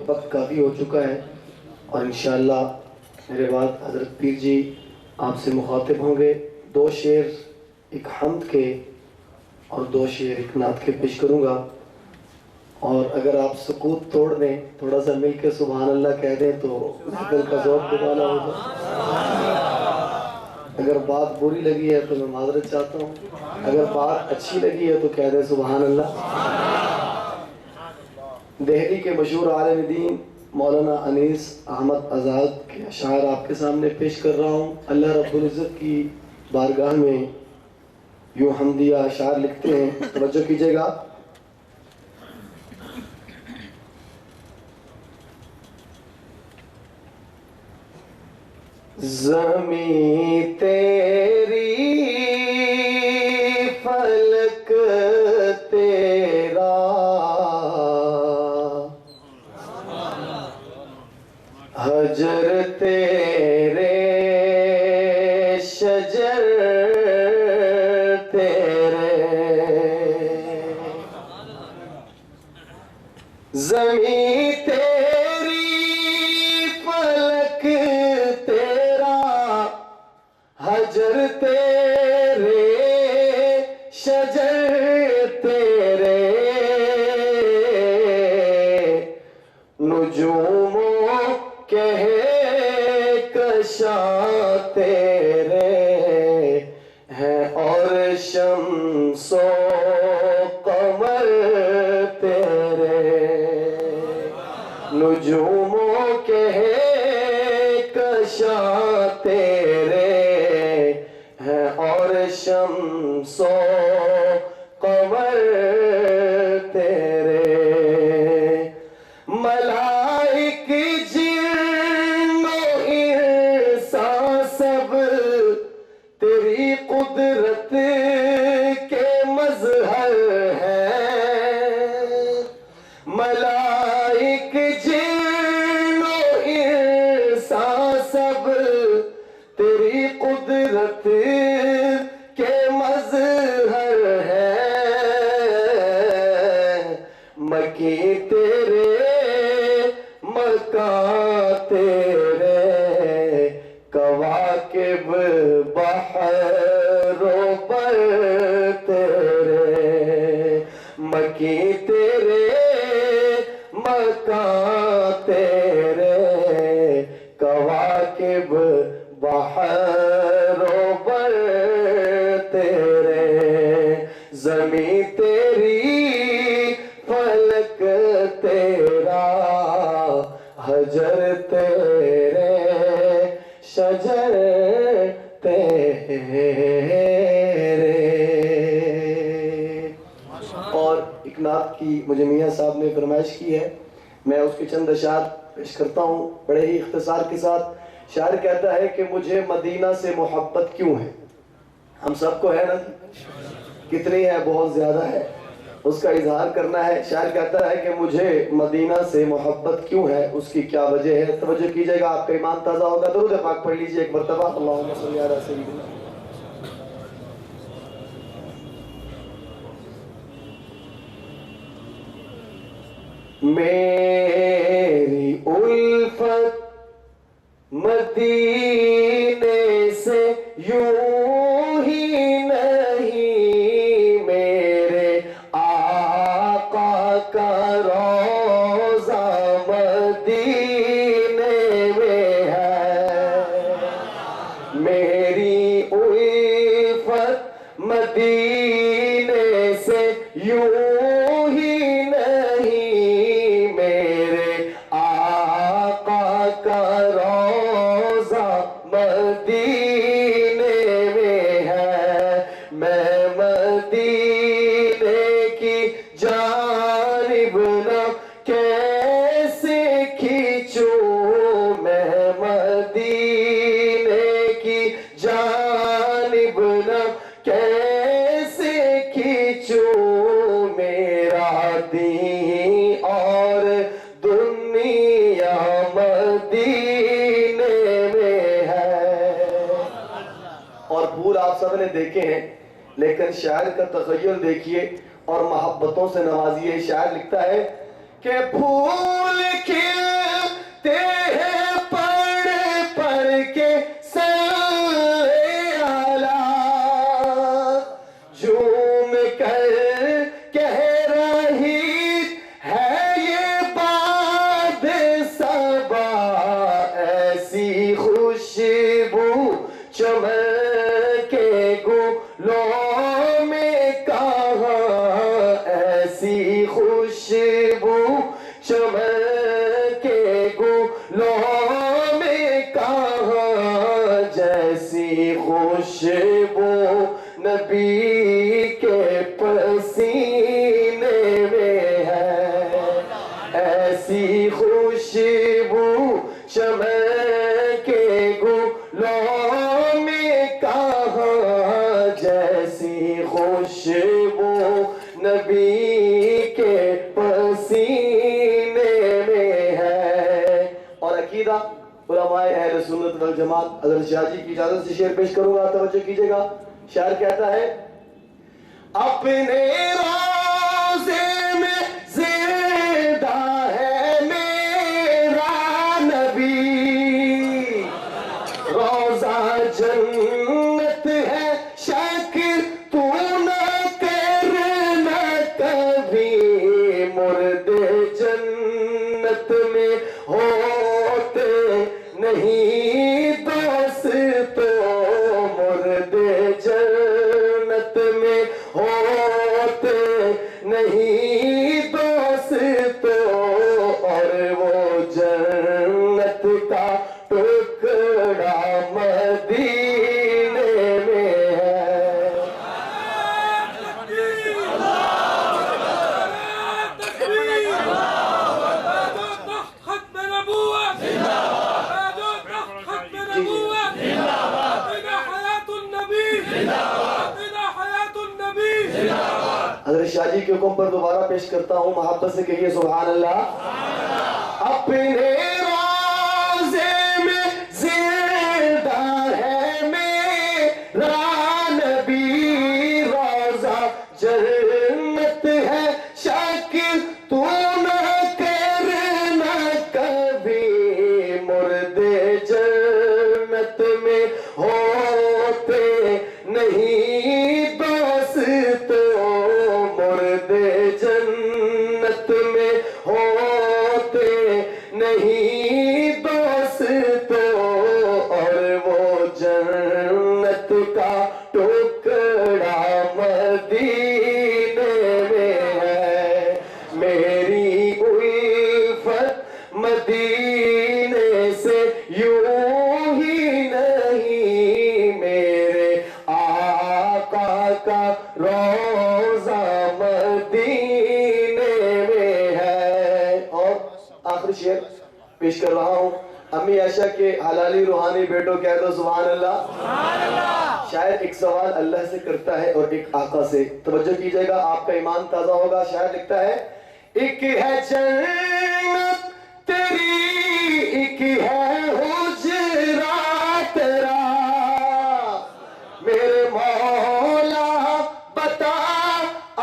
وقت کافی ہو چکا ہے اور انشاءاللہ میرے بعد حضرت پیر جی آپ سے مخاطب ہوں گے. 2 شعر ایک حمد کے اور 2 شعر ایک نعت کے پیش کروں گا، اور اگر آپ سکوت توڑ دیں، تھوڑا سا مل کے سبحان اللہ کہہ دیں تو دل کا ذوق دوبالا ہو جائے. اگر بات بری لگی ہے تو میں معذرت چاہتا ہوں، اگر بات اچھی لگی ہے تو کہہ دیں سبحان اللہ. دہلی کے مشہور عالم دین مولانا انیس احمد آزاد کے اشعار آپ کے سامنے پیش کر رہا ہوں. اللہ رب العزت کی بارگاہ میں یوں حمدیہ اشعار لکھتے ہیں، توجہ کیجیے گا. زمین تیری فلک تیرا حجر تیرے شجر تیرے. زمین تیری فلک تیرا حجر تیرے شجر تیرے. نجوموں کہکشاں تیرے ہیں اور شمس و قمر تیرے. نجوموں کہکشاں تیرے ہیں اور شمس و قمر تیرے. ملائک جن و انسان سب تیری قدرت کے مظہر ہیں. ملائک جن و انسان سب تیری قدرت کے مظہر ہیں. مکی تیرے مکان تیرے کواکب بحر و بر تیرے. مکی تیرے مکان تیرے کواکب بحر و بر تیرے. زمین تیری فلک تیرا حجر تیرے شجر تیرے. اور ایک نعت کی مجھے میاں صاحب نے فرمائش کی ہے، میں اس کے چند اشعار پیش کرتا ہوں بڑے ہی اختصار کے ساتھ. شاعر کہتا ہے کہ مجھے مدینہ سے محبت کیوں ہے. ہم سب کو ہے نا، کتنی ہے؟ بہت زیادہ ہے. اس کا اظہار کرنا ہے. شاعر کہتا ہے کہ مجھے مدینہ سے محبت کیوں ہے، اس کی کیا وجہ ہے. توجہ کیجئے گا، آپ کا ایمان تازہ ہوگا. درود پاک پڑھ لیجئے ایک مرتبہ. اللہم صلی علی سیدنا. میری الفت مدینے سے یوں ہی نہیں، میرے آقا کا روضہ مدینے میں ہے. میری الفت مدینے سے یوں ہی نہیں، میرے آقا کا روضہ مدینے میں ہے. میں مدینے کی جانب نہ کیسے صاحب نے دیکھے ہیں، لیکن شاعر کا تخیل دیکھیے اور محبتوں سے نوازیے. شاعر لکھتا ہے کہ پھول کھلتے ہیں پڑھ پڑھ کے صلی اللہ، جھوم کر کہہ رہی ہے یہ باد صبا، ایسی خوشبو چمکے گلوں میں کہاں، ایسی خوشبو چمکے گلوں میں کہاں، جیسی خوشبو نبی کے پسینے میں ہے، ایسی خوشبو چمکے گلوں میں کہاں، جیسی خوشبو نبی کے پسینے میں ہے. اور عقیدہ علماء اہل سنت والجماعت. حضرت شاہ جی کی اجازت سے شعر پیش کروں گا، توجہ کیجئے گا. شاعر کہتا ہے اپنے روضے میں زندہ ہے میرا نبی، روضہ جنت ہے شک تو نہ کرنا کبھی، مردے جنت میں ہوتے نہیں دوست، تو مردے جنت میں ہوتے نہیں دوست، اور وہ جنت کا ٹکڑا مدینے میں ہے. ختم نبوت، ختم نبوت، حیات النبی، حیات النبی. حضرت شاہ جی کے حکم پر دوبارہ پیش کرتا ہوں، محبت سے کہیے سبحان اللہ. اپنے روضے میں زندہ ہے میرا نبی، روضہ جنت ہے شک تو نہ کرنا کبھی، مردے جنت میں ہوتے نہیں دوست، تو مردے جنت میں ہوتے نہیں دوست، اور وہ جنت کا ٹکڑا مدینے میں ہے. میری الفت مدینے سے یوں ہی نہیں، میرے آقا کا روضہ مدینے میں ہے. اور آخری شعر پیش کر رہا ہوں. امی عائشہ کے حلالی روحانی بیٹوں کہہ دو سبحان اللہ. شاعر ایک سوال اللہ سے کرتا ہے اور ایک آقا سے. توجہ کیجئے گا، آپ کا ایمان تازہ ہوگا. شاعر لکھتا ہے ایک ہے جنت تیری، ایک ہے حجرہ تیرا، میرے مولا بتا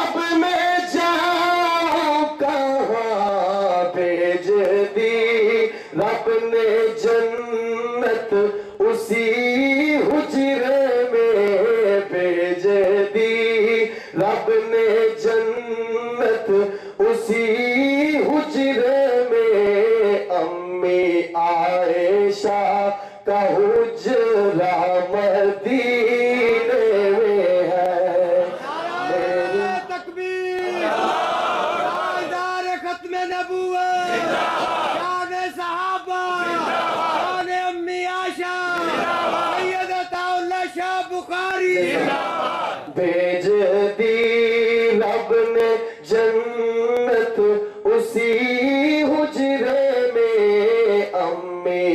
اب میں جاؤں کہاں، بھیج دی رب نے جنت اسی حجرے میں، بھیج دی رب نے جنت اسی حجرے میں، امی عائشہ کا حجرہ مدینے میں ہے. تکبیر، تاجدار ختم نبوت، شان صحابہ، شان امی عائشہ، سید اللہ شاہ بخاری. بھیج دی رب نے جنت اسی حجرے میں، امی